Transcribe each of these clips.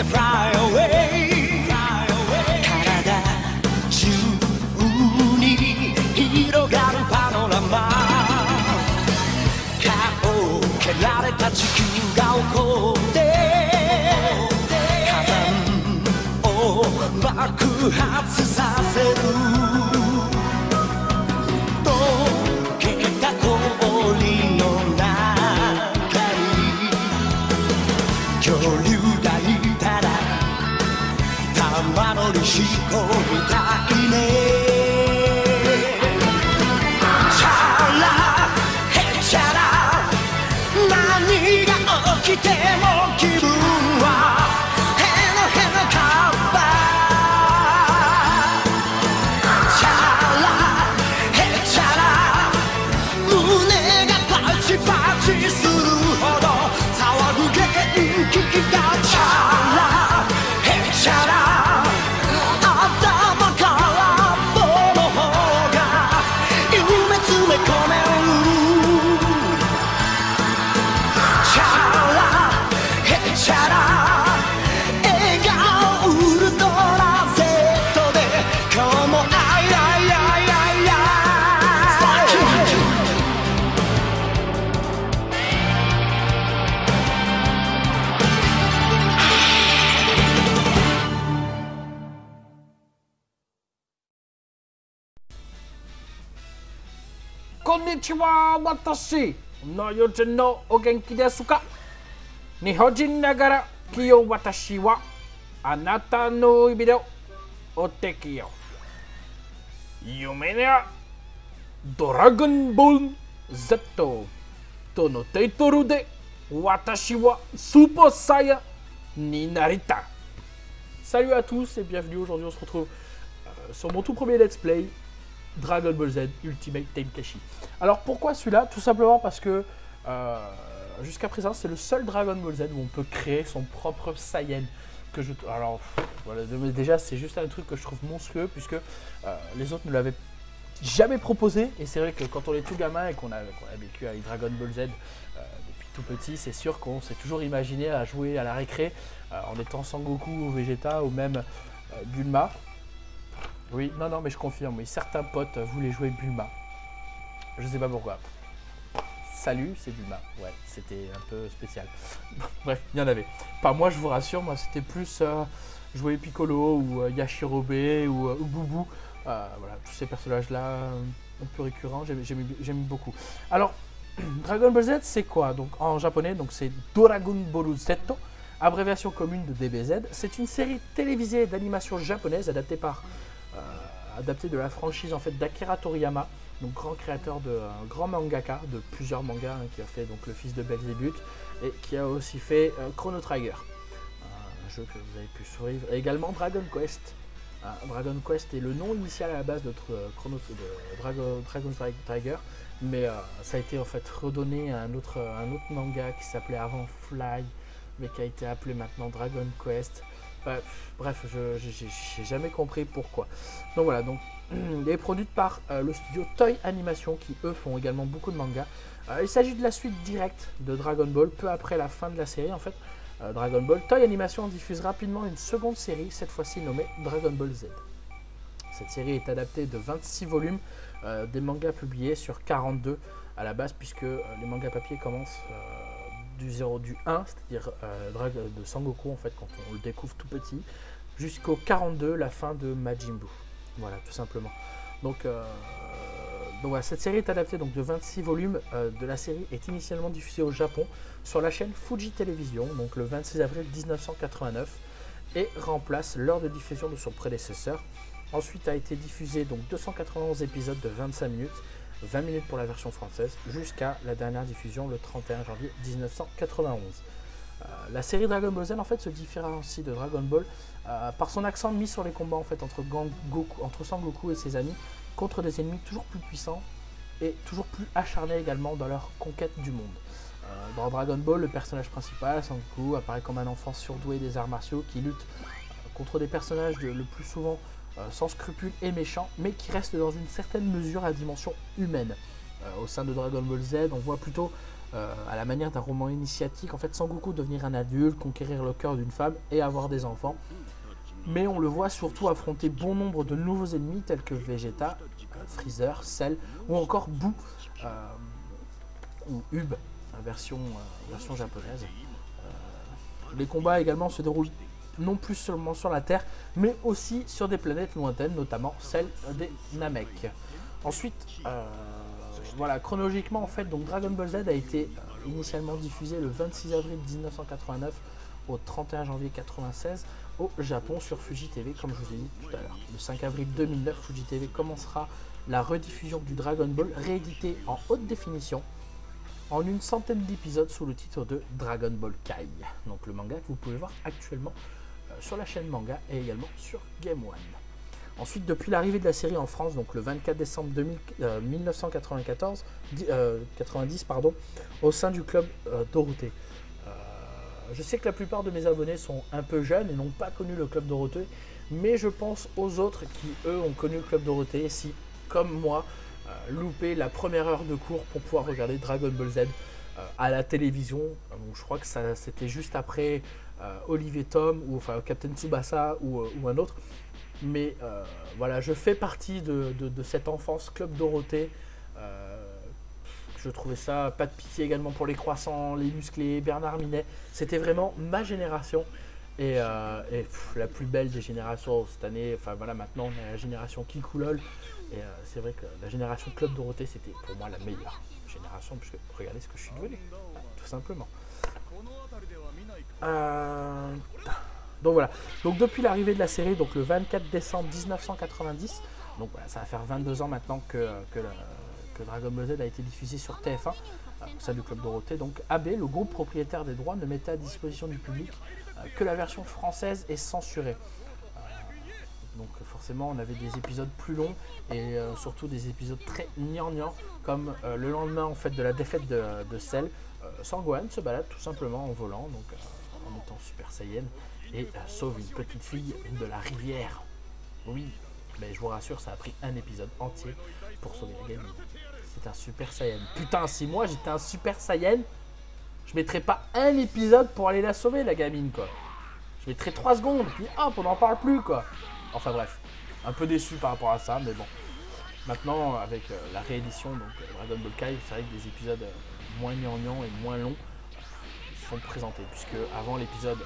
で Fly away 体中に広がるパノラマ顔を蹴られた地球が起こって火山を爆発させる溶けた氷の中に恐竜がいたら玉乗りしこみたいねチャラヘチャラ何が起きても気分はヘノヘノカッパチャラヘチャラ胸がパチパチするほど騒ぐ元気がチャラヘチャラ頭から棒の方が夢詰め込めるチャラヘチャラ笑顔ウルトラ Z で今日もアイアイアイアイアイこんにちは、私のよじのお元気ですか。日本人ながら今日私はあなたの指でお敵よ。夢やドラゴンボール Z とのタイトルで私はスーパーサイヤになりたい。Salut à tous et bienvenue. Aujourd'hui on se retrouve sur mon tout premier let's play Dragon Ball Z Ultimate Tenkaichi. Alors pourquoi celui-là? Tout simplement parce que jusqu'à présent c'est le seul Dragon Ball Z où on peut créer son propre Saiyan. Alors voilà, déjà c'est juste un truc que je trouve monstrueux puisque les autres ne l'avaient jamais proposé. Et c'est vrai que quand on est tout gamin et qu'on a vécu avec Dragon Ball Z depuis tout petit, c'est sûr qu'on s'est toujours imaginé à jouer à la récré en étant Sangoku ou Vegeta ou même Bulma. Oui, non, mais je confirme, oui, certains potes voulaient jouer Bulma. Je sais pas pourquoi. Salut, c'est Bulma. Ouais, c'était un peu spécial. Bref, il y en avait. Pas moi, je vous rassure, moi c'était plus jouer Piccolo ou Yachirobe ou Boubou. Voilà, tous ces personnages-là, un peu récurrents, j'aime beaucoup. Alors, Dragon Ball Z, c'est quoi? Donc en japonais, donc c'est Dragon Ball Z, abréviation commune de DBZ. C'est une série télévisée d'animation japonaise adaptée de la franchise en fait d'Akira Toriyama, donc grand créateur de grand mangaka de plusieurs mangas, qui a fait donc Le Fils de Belzébuth et qui a aussi fait Chrono Trigger, un jeu que vous avez pu suivre, et également Dragon Quest. Dragon Quest est le nom initial à la base de Dragon Trigger, mais ça a été en fait redonné à un autre manga qui s'appelait avant Fly, mais qui a été appelé maintenant Dragon Quest. Bref, j'ai jamais compris pourquoi. Donc voilà, donc il est produit par le studio Toei Animation qui eux font également beaucoup de mangas. Il s'agit de la suite directe de Dragon Ball, peu après la fin de la série en fait. Dragon Ball, Toei Animation diffuse rapidement une seconde série, cette fois-ci nommée Dragon Ball Z. Cette série est adaptée de 26 volumes, des mangas publiés sur 42 à la base, puisque les mangas papier commencent du 1, c'est-à-dire de Sangoku en fait, quand on le découvre tout petit, jusqu'au 42, la fin de Majin Buu. Voilà, tout simplement. Donc voilà, cette série est adaptée donc, de 26 volumes de la série, est initialement diffusée au Japon sur la chaîne Fuji Television, donc le 26 avril 1989, et remplace l'heure de diffusion de son prédécesseur. Ensuite a été diffusé donc 291 épisodes de 25 minutes, 20 minutes pour la version française, jusqu'à la dernière diffusion le 31 janvier 1991. La série Dragon Ball Z en fait se différencie de Dragon Ball par son accent mis sur les combats en fait entre Sangoku et ses amis contre des ennemis toujours plus puissants et toujours plus acharnés également dans leur conquête du monde. Dans Dragon Ball, le personnage principal, Sangoku, apparaît comme un enfant surdoué des arts martiaux qui lutte contre des personnages le plus souvent sans scrupules et méchants, mais qui restent dans une certaine mesure à dimension humaine. Au sein de Dragon Ball Z, on voit plutôt à la manière d'un roman initiatique. En fait, Sangoku devenir un adulte, conquérir le cœur d'une femme et avoir des enfants. Mais on le voit surtout affronter bon nombre de nouveaux ennemis tels que Vegeta, Freezer, Cell ou encore Boo ou Ub, version japonaise. Les combats également se déroulent non plus seulement sur la Terre, mais aussi sur des planètes lointaines, notamment celle des Namek. Ensuite, voilà, chronologiquement en fait, donc Dragon Ball Z a été initialement diffusé le 26 avril 1989 au 31 janvier 1996 au Japon sur Fuji TV, comme je vous ai dit tout à l'heure. Le 5 avril 2009, Fuji TV commencera la rediffusion du Dragon Ball réédité en haute définition en une centaine d'épisodes sous le titre de Dragon Ball Kai. Donc le manga que vous pouvez voir actuellement sur la chaîne Manga et également sur Game One. Ensuite, depuis l'arrivée de la série en France, donc le 24 décembre 1990, au sein du club Dorothée. Je sais que la plupart de mes abonnés sont un peu jeunes et n'ont pas connu le club Dorothée, mais je pense aux autres qui, eux, ont connu le club Dorothée, si, comme moi, loupé la première heure de cours pour pouvoir regarder Dragon Ball Z à la télévision. Donc, je crois que c'était juste après Olivier Tom ou enfin Captain Tsubasa ou un autre. Mais voilà, je fais partie de cette enfance Club Dorothée. Je trouvais ça pas de pitié également pour les croissants, les musclés, Bernard Minet. C'était vraiment ma génération. Et la plus belle des générations cette année. Enfin voilà, maintenant on a la génération Kikulol. Et c'est vrai que la génération Club Dorothée, c'était pour moi la meilleure génération. Puisque regardez ce que je suis devenu, tout simplement. Donc voilà, donc depuis l'arrivée de la série, donc le 24 décembre 1990, donc voilà, ça va faire 22 ans maintenant que Dragon Ball Z a été diffusé sur TF1, au sein du Club Dorothée. Donc AB, le groupe propriétaire des droits, ne mettait à disposition du public que la version française est censurée. Donc forcément, on avait des épisodes plus longs et surtout des épisodes très gnangnang, comme le lendemain en fait de la défaite de Cell, Sangohan se balade tout simplement en volant, donc en étant Super Saiyan, et sauve une petite fille de la rivière. Oui, mais je vous rassure, ça a pris un épisode entier pour sauver la gamine. C'est un Super Saiyan. Putain, si moi j'étais un Super Saiyan, je mettrais pas un épisode pour aller la sauver, la gamine, quoi. Je mettrais 3 secondes, puis hop, on n'en parle plus, quoi. Enfin bref, un peu déçu par rapport à ça, mais bon. Maintenant, avec la réédition, donc Dragon Ball Kai, c'est vrai que des épisodes moins gnangnang et moins longs sont présentés, puisque avant l'épisode,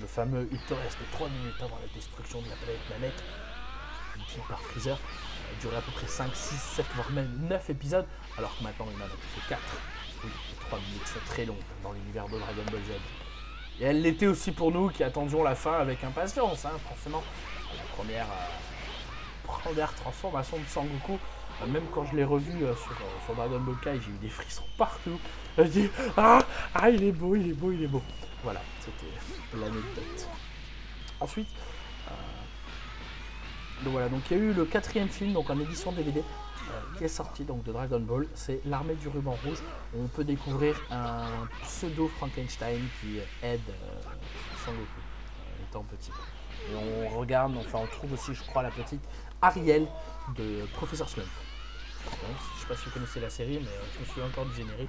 le fameux il te reste 3 minutes avant la destruction de la planète Namek, dit par Freezer, durait à peu près 5, 6, 7, voire même 9 épisodes, alors que maintenant il n'en a plus que 4. Oui, les 3 minutes sont très longues dans l'univers de Dragon Ball Z. Et elle l'était aussi pour nous qui attendions la fin avec impatience, hein, forcément. La première transformation de Sangoku, même quand je l'ai revu sur Dragon Ball Kai, j'ai eu des frissons partout. Je dis il est beau, il est beau, il est beau. Voilà, c'était l'anecdote. Ensuite, donc voilà, donc il y a eu le 4e film, donc en édition DVD, qui est sorti donc de Dragon Ball, c'est l'Armée du Ruban Rouge. On peut découvrir un pseudo Frankenstein qui aide Sangoku étant petit. Et on regarde, enfin on trouve aussi, je crois, la petite Ariel de Professeur Slump. Je ne sais pas si vous connaissez la série, mais je me souviens encore du générique.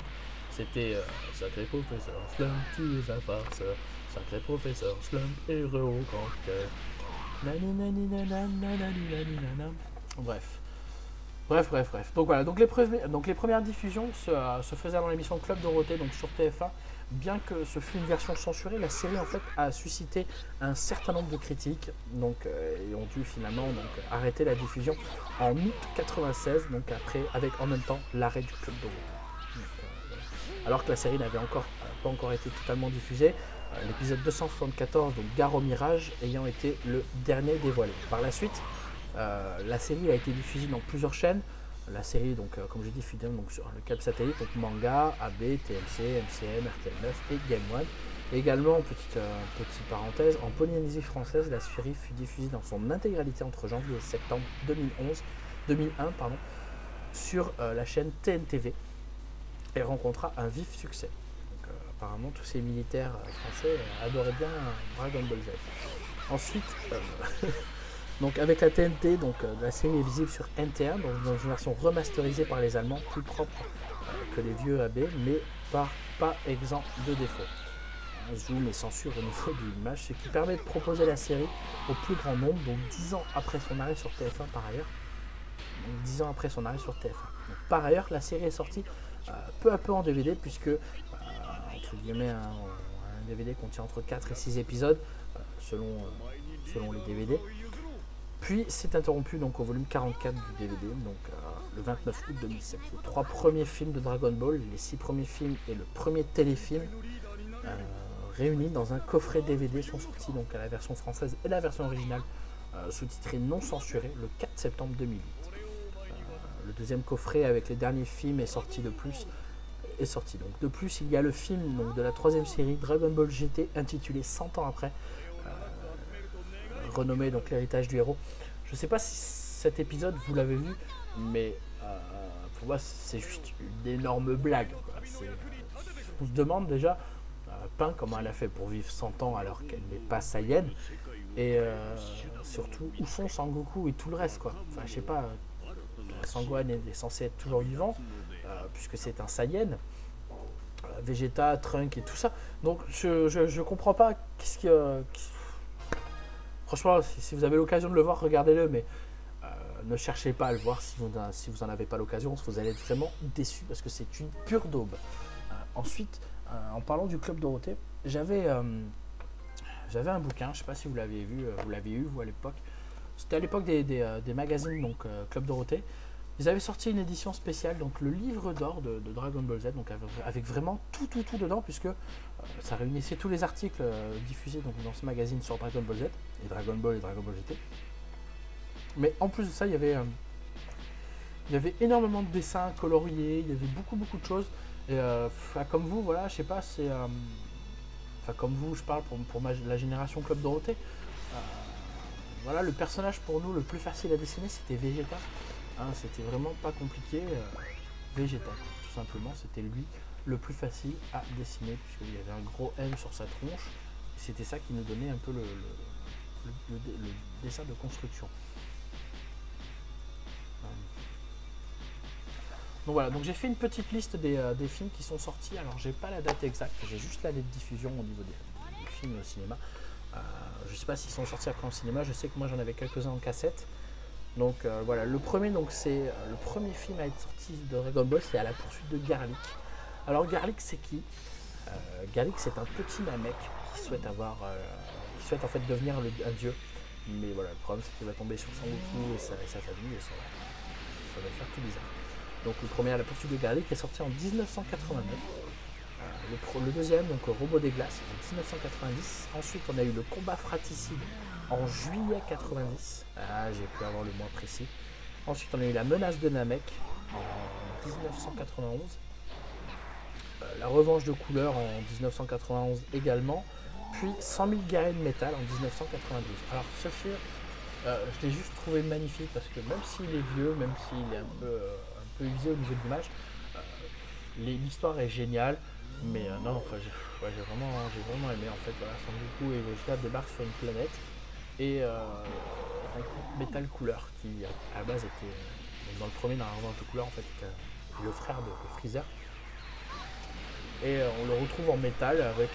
C'était Sacré Professeur Slump, tu es un farceur. Sacré Professeur Slump, héros au grand cœur. Bref. Donc voilà, donc les premières diffusions se faisaient dans l'émission Club Dorothée, donc sur TF1. Bien que ce fût une version censurée, la série en fait a suscité un certain nombre de critiques, donc et ont dû finalement arrêter la diffusion en août 96, donc avec en même temps l'arrêt du Club Dorothée. Alors que la série n'avait pas encore été totalement diffusée, l'épisode 274, donc Gare au Mirage, ayant été le dernier dévoilé. Par la suite, la série a été diffusée dans plusieurs chaînes. La série, donc, comme je dis, fidèle donc, sur le câble satellite, donc Manga, AB, TMC, MCM, RTL9 et Game One. Et également, petite parenthèse, en Polynésie française, la série fut diffusée dans son intégralité entre janvier et septembre 2001 sur la chaîne TNTV et rencontra un vif succès. Donc, apparemment, tous ces militaires français adoraient bien Dragon Ball Z. Ensuite, donc avec la TNT, donc, la série est visible sur NT1, donc dans une version remasterisée par les Allemands, plus propre que les vieux AB, mais pas exempt de défauts. Zoom et censure au niveau de l'image, ce qui permet de proposer la série au plus grand nombre, donc 10 ans après son arrêt sur TF1 par ailleurs. Donc 10 ans après son arrêt sur TF1. Donc, par ailleurs, la série est sortie peu à peu en DVD, puisque, entre guillemets, un DVD contient entre 4 et 6 épisodes, selon les DVD. Puis c'est interrompu donc au volume 44 du DVD, donc le 29 août 2007. Les 3 premiers films de Dragon Ball, les 6 premiers films et le premier téléfilm réunis dans un coffret DVD sont sortis donc à la version française et la version originale sous-titrée non censurée le 4 septembre 2008. Le deuxième coffret avec les derniers films est sorti de plus. Donc de plus, il y a le film donc, de la 3e série Dragon Ball GT intitulé 100 ans après, renommé donc l'héritage du héros. Je ne sais pas si cet épisode vous l'avez vu, mais pour moi c'est juste une énorme blague. On se demande déjà Pain comment elle a fait pour vivre 100 ans alors qu'elle n'est pas Saiyan, et surtout où sont Sangoku et tout le reste quoi. Enfin je sais pas, Sangohan est censé être toujours vivant puisque c'est un Saiyan. Vegeta, Trunk et tout ça. Donc je comprends pas qu'est-ce qui franchement, si vous avez l'occasion de le voir, regardez-le, mais ne cherchez pas à le voir si vous en avez pas l'occasion, vous allez être vraiment déçus parce que c'est une pure daube. Ensuite, en parlant du Club Dorothée, j'avais un bouquin, je sais pas si vous l'avez vu, vous l'aviez eu vous à l'époque. C'était à l'époque des magazines donc Club Dorothée. Ils avaient sorti une édition spéciale, donc le livre d'or de Dragon Ball Z, donc avec vraiment tout dedans, puisque ça réunissait tous les articles diffusés donc, dans ce magazine sur Dragon Ball Z, et Dragon Ball GT. Mais en plus de ça, il y avait énormément de dessins coloriés, il y avait beaucoup de choses. Et comme vous, voilà, je sais pas, c'est... comme vous, je parle pour la génération Club Dorothée. Voilà, le personnage pour nous le plus facile à dessiner, c'était Vegeta. C'était vraiment pas compliqué. Vegeta, tout simplement, c'était lui le plus facile à dessiner, puisqu'il y avait un gros M sur sa tronche. Et c'était ça qui nous donnait un peu le dessin de construction. Donc voilà, donc j'ai fait une petite liste des films qui sont sortis. Alors j'ai pas la date exacte, j'ai juste la date de diffusion au niveau des films au cinéma. Je sais pas s'ils sont sortis après au cinéma, je sais que moi j'en avais quelques-uns en cassette. Donc voilà, le premier film à être sorti de Dragon Ball, c'est À la poursuite de Garlic. Alors Garlic c'est qui Garlic c'est un petit Namek qui souhaite en fait devenir un dieu. Mais voilà, le problème c'est qu'il va tomber sur Sangoku et sa famille et ça va faire tout bizarre. Donc le premier À la poursuite de Garlic est sorti en 1989. Le deuxième, donc Robot des glaces, en 1990. Ensuite on a eu le combat fratricide en juillet 90. J'ai pu avoir le mois précis. Ensuite on a eu la menace de Namek en 1991. La revanche de couleur en 1991 également. Puis 100 000 guerriers de métal en 1992. Alors ce film, je l'ai juste trouvé magnifique parce que même s'il est vieux, même s'il est un peu usé au niveau de l'image, l'histoire est géniale. Mais j'ai vraiment aimé en fait. Voilà, Sangoku et Vegeta débarquent sur une planète et un métal couleur qui à la base était dans le premier, dans la revanche de couleur en fait, était le frère de Freezer. Et on le retrouve en métal avec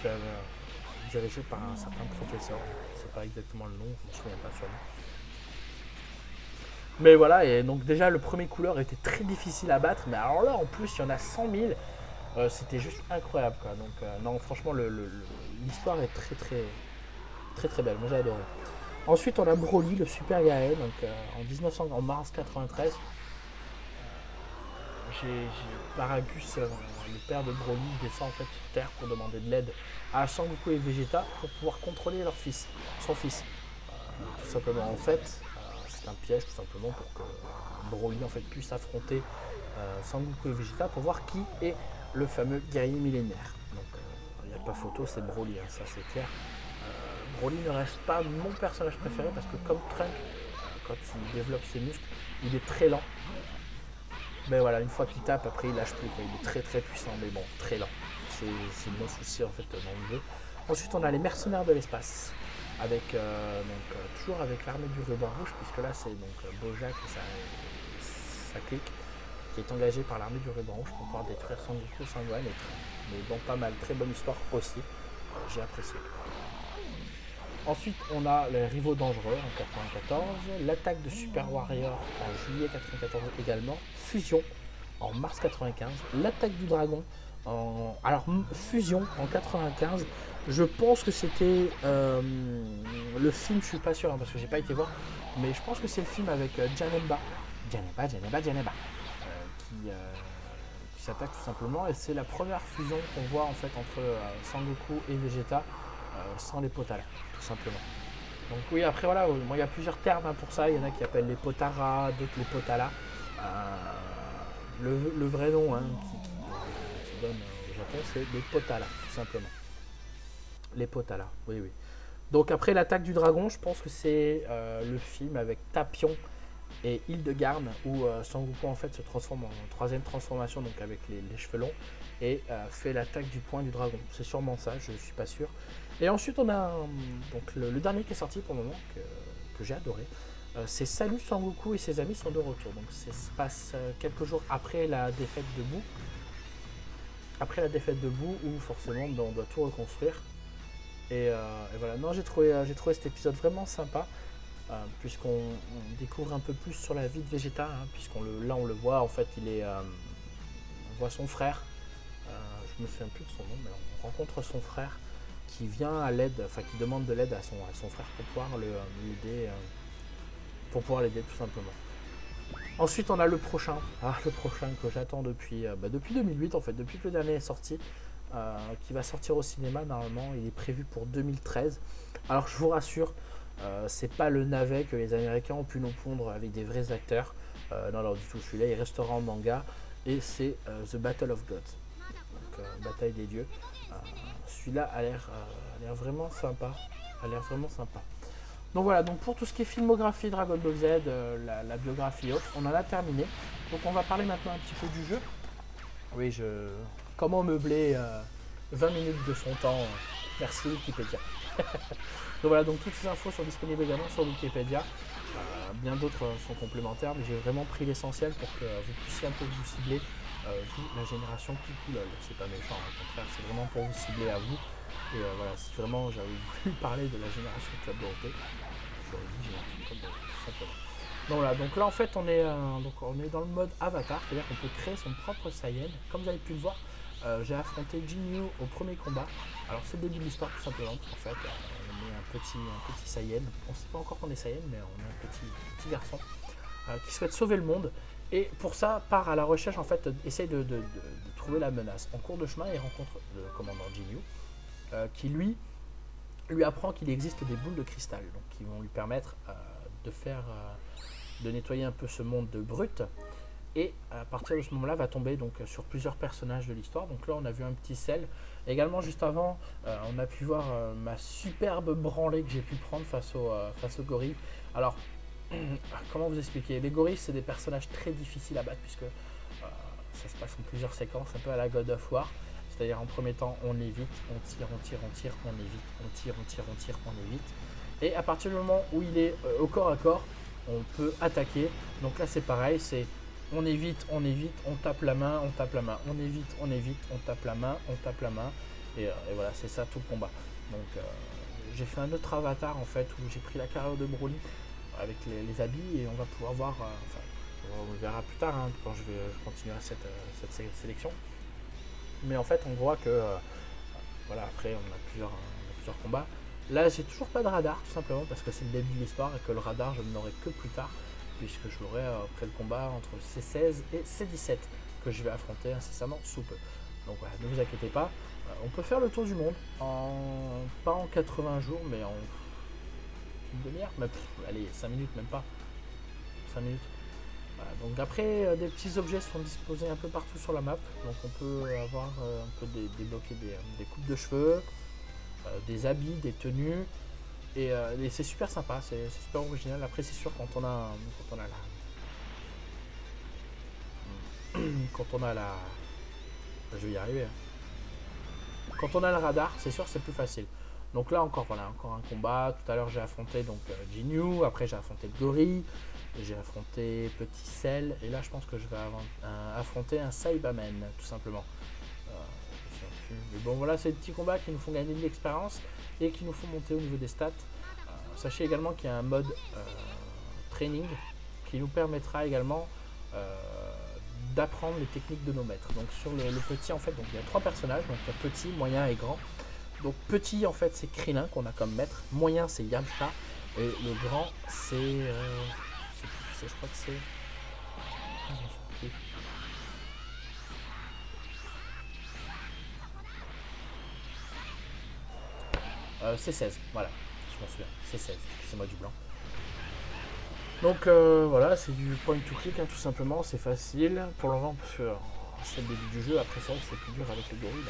dirigé par un certain professeur. C'est pas exactement le nom, je me souviens pas sur lui. Mais voilà, et donc déjà le premier couleur était très difficile à battre, mais alors là en plus il y en a 100 000. C'était juste incroyable quoi. Donc non franchement l'histoire est très belle, moi j'ai adoré. Ensuite on a Broly, le super guerrier, donc en mars 93. Paragus, le père de Broly, descend en fait sur Terre pour demander de l'aide à Sangoku et Vegeta pour pouvoir contrôler son fils. Tout simplement en fait, c'est un piège tout simplement pour que Broly en fait puisse affronter Sangoku et Vegeta pour voir qui est le fameux guerrier millénaire. Donc il n'y a pas photo, c'est Broly, hein, ça c'est clair. Broly ne reste pas mon personnage préféré parce que comme Trunk, quand il développe ses muscles, il est très lent. Mais voilà, une fois qu'il tape, après il lâche plus, quoi. Il est très puissant, mais bon, très lent. C'est mon souci en fait dans le jeu. Ensuite on a les mercenaires de l'espace, avec toujours avec l'armée du ruban rouge, puisque là c'est donc Bojack et sa clique qui est engagé par l'armée du ruban rouge pour pouvoir détruire Sangoku, Sangohan et mais bon, pas mal. Très bonne histoire aussi. J'ai apprécié. Ensuite, on a les Rivaux Dangereux en 94, l'attaque de Super Warrior en juillet 94 également, Fusion en mars 95, l'attaque du dragon alors Fusion en 95, je pense que c'était le film, je suis pas sûr hein, parce que j'ai pas été voir, mais je pense que c'est le film avec Janemba qui s'attaque tout simplement, et c'est la première fusion qu'on voit en fait entre Sangoku et Vegeta sans les Potala, tout simplement. Donc oui, après voilà, il y a plusieurs termes hein, pour ça, il y en a qui appellent les Potara, d'autres les Potala. Le vrai nom hein, qui donne au Japon, c'est les Potala, tout simplement. Les Potala, oui, oui. Donc après l'attaque du dragon, je pense que c'est le film avec Tapion et Hildegarde où Sangoku en fait se transforme en troisième transformation, donc avec les cheveux longs, et fait l'attaque du poing du dragon. C'est sûrement ça, je suis pas sûr. Et ensuite on a donc le dernier qui est sorti pour le moment, que j'ai adoré. C'est Salut Sangoku et ses amis sont de retour. Donc ça se passe quelques jours après la défaite de Buu. Après la défaite de Buu, où forcément on doit tout reconstruire. Et voilà, non, j'ai trouvé cet épisode vraiment sympa, puisqu'on découvre un peu plus sur la vie de Vegeta, hein, là on le voit, en fait, on voit son frère, je me souviens plus de son nom, mais on rencontre son frère qui vient à l'aide, enfin qui demande de l'aide à son frère pour pouvoir l'aider, tout simplement. Ensuite, on a le prochain que j'attends depuis 2008, en fait, depuis que le dernier est sorti. Qui va sortir au cinéma normalement, il est prévu pour 2013. Alors je vous rassure, c'est pas le navet que les Américains ont pu nous pondre avec des vrais acteurs. Non, du tout, celui-là il restera en manga et c'est The Battle of Gods, donc Bataille des dieux. Celui-là a l'air vraiment sympa, Donc voilà, donc pour tout ce qui est filmographie Dragon Ball Z, la biographie et autres, on en a terminé. Donc on va parler maintenant un petit peu du jeu. Oui, comment meubler 20 minutes de son temps. Merci Wikipédia. Donc voilà, donc toutes ces infos sont disponibles également sur Wikipédia. Bien d'autres sont complémentaires, mais j'ai vraiment pris l'essentiel pour que vous puissiez un peu vous cibler, vous, la génération Kikoulol. C'est pas méchant, au contraire, c'est vraiment pour vous cibler à vous. Et voilà, si vraiment j'avais voulu parler de la génération Club Dorothée, j'aurais dit génération Club Dorothée, tout simplement. Donc voilà, donc là en fait on est dans le mode avatar, c'est-à-dire qu'on peut créer son propre Saiyan. Comme vous avez pu le voir, j'ai affronté Jinyu au premier combat. Alors c'est le début de l'histoire tout simplement, en fait on est un petit Saiyan. On ne sait pas encore qu'on est Saiyan, mais on est un petit garçon qui souhaite sauver le monde. Et pour ça, part à la recherche, en fait, essaye de trouver la menace. En cours de chemin, il rencontre le commandant Jinyu, qui lui apprend qu'il existe des boules de cristal, donc qui vont lui permettre de nettoyer un peu ce monde de brutes. Et à partir de ce moment-là, va tomber donc sur plusieurs personnages de l'histoire. Donc là, on a vu un petit Cell. Également, juste avant, on a pu voir ma superbe branlée que j'ai pu prendre face aux gorilles. Alors, comment vous expliquer? Les gorilles, c'est des personnages très difficiles à battre puisque ça se passe en plusieurs séquences, un peu à la God of War. C'est-à-dire en premier temps, on évite, on tire, on évite, on évite. Et à partir du moment où il est au corps à corps, on peut attaquer. Donc là, c'est pareil, c'est on évite, on tape la main, on évite, on tape la main, et voilà, c'est ça tout le combat. Donc j'ai fait un autre avatar en fait où j'ai pris la carrière de Broly avec les habits, et on va pouvoir voir, on verra plus tard hein, quand je continuerai cette sélection. Mais en fait on voit que voilà, après on a plusieurs combats. Là j'ai toujours pas de radar tout simplement parce que c'est le début de l'histoire et que le radar je ne l'aurai que plus tard, puisque je l'aurai après le combat entre C16 et C17 que je vais affronter incessamment sous peu. Donc voilà, ne vous inquiétez pas, on peut faire le tour du monde, pas en 80 jours, mais en une demi-heure, allez, 5 minutes, même pas, 5 minutes. Voilà, donc après, des petits objets sont disposés un peu partout sur la map, donc on peut avoir, on peut débloquer des coupes de cheveux, des habits, des tenues, et c'est super sympa, c'est super original. Après c'est sûr quand on a la je vais y arriver hein. Quand on a le radar, c'est sûr c'est plus facile. Donc là encore voilà, encore un combat. Tout à l'heure j'ai affronté donc Jinyu, après j'ai affronté Gorille, j'ai affronté Petit Cell, et là je pense que je vais affronter un Saibamen tout simplement. Je plus. Mais bon, voilà, c'est des petits combats qui nous font gagner de l'expérience et qui nous font monter au niveau des stats. Sachez également qu'il y a un mode training qui nous permettra également d'apprendre les techniques de nos maîtres. Donc sur le petit, en fait, donc il y a 3 personnages, donc il y a petit, moyen et grand. Donc petit, en fait, c'est Krillin qu'on a comme maître, moyen c'est Yamcha et le grand c'est je crois que c'est c'est 16, voilà, je m'en souviens, c'est 16, c'est moi du blanc. Donc voilà, c'est du point to click, hein, tout simplement, c'est facile pour le moment parce que c'est le début du jeu. Après ça, c'est plus dur avec les gorilles.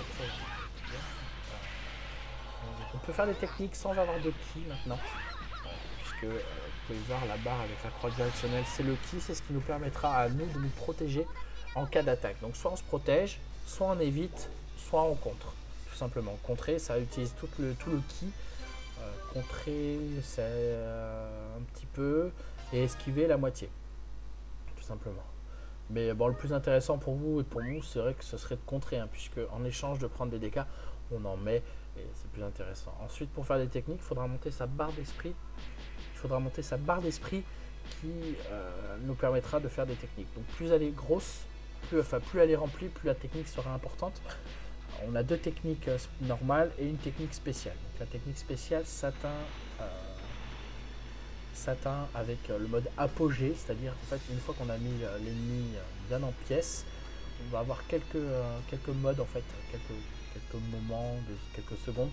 On peut faire des techniques sans avoir de ki maintenant, puisque vous pouvez voir la barre avec la croix directionnelle, c'est le ki, c'est ce qui nous permettra à nous de nous protéger en cas d'attaque. Donc soit on se protège, soit on évite, soit on contre. Tout simplement, contrer, ça utilise tout le ki. Contrer, c'est un petit peu, et esquiver la moitié, tout simplement. Mais bon, le plus intéressant pour vous et pour nous, c'est vrai que ce serait de contrer, hein, puisque en échange de prendre des dégâts, on en met, et c'est plus intéressant. Ensuite, pour faire des techniques, il faudra monter sa barre d'esprit. Il faudra monter sa barre d'esprit qui nous permettra de faire des techniques. Donc plus elle est grosse, plus elle est remplie, plus la technique sera importante. On a 2 techniques normales et une technique spéciale. Donc, la technique spéciale s'atteint avec le mode apogée, c'est-à-dire en fait une fois qu'on a mis l'ennemi bien en pièces, on va avoir quelques modes, en fait, quelques moments, quelques secondes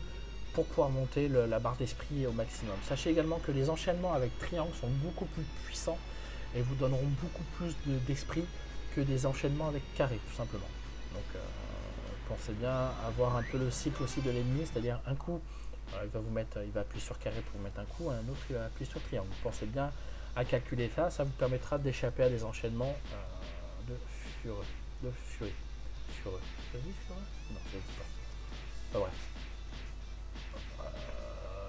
pour pouvoir monter la barre d'esprit au maximum. Sachez également que les enchaînements avec triangle sont beaucoup plus puissants et vous donneront beaucoup plus d'esprit que des enchaînements avec carré, tout simplement. Donc pensez bien à voir un peu le cycle aussi de l'ennemi, c'est-à-dire un coup il va appuyer sur carré pour vous mettre un coup, un autre il va appuyer sur triangle. Pensez bien à calculer ça, ça vous permettra d'échapper à des enchaînements de furie. Non, ça dit fureux? Non, ça dit pas. Bref.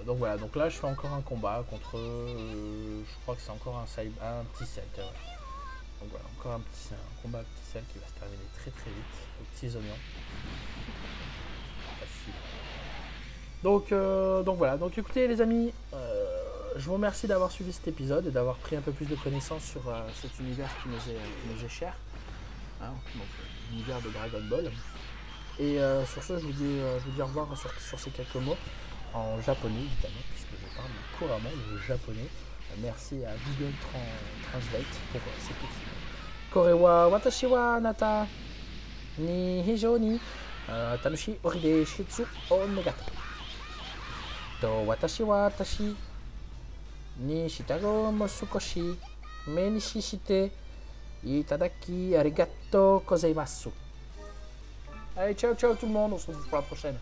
Donc voilà, donc là je fais encore un combat contre, je crois que c'est encore un petit sel. Ouais. Donc voilà, encore un combat petit sel qui va se terminer très très vite, aux petits oignons. Facile. Donc voilà, donc écoutez les amis, je vous remercie d'avoir suivi cet épisode et d'avoir pris un peu plus de connaissances sur cet univers qui nous est cher, hein, donc l'univers de Dragon Ball. Et sur ce, je vous dis au revoir sur ces quelques mots en japonais évidemment, puisque je parle couramment le japonais. Merci à Google Translate pour ces petits mots. Kore wa watashi wa anata ni hijou ni tanushii ori de shitsu o negata. To watashi wa tashi ni shitago mo sukoshi me ni shishite itadaki arigato gozaimasu. Allez, ciao ciao tout le monde, on se retrouve pour la prochaine.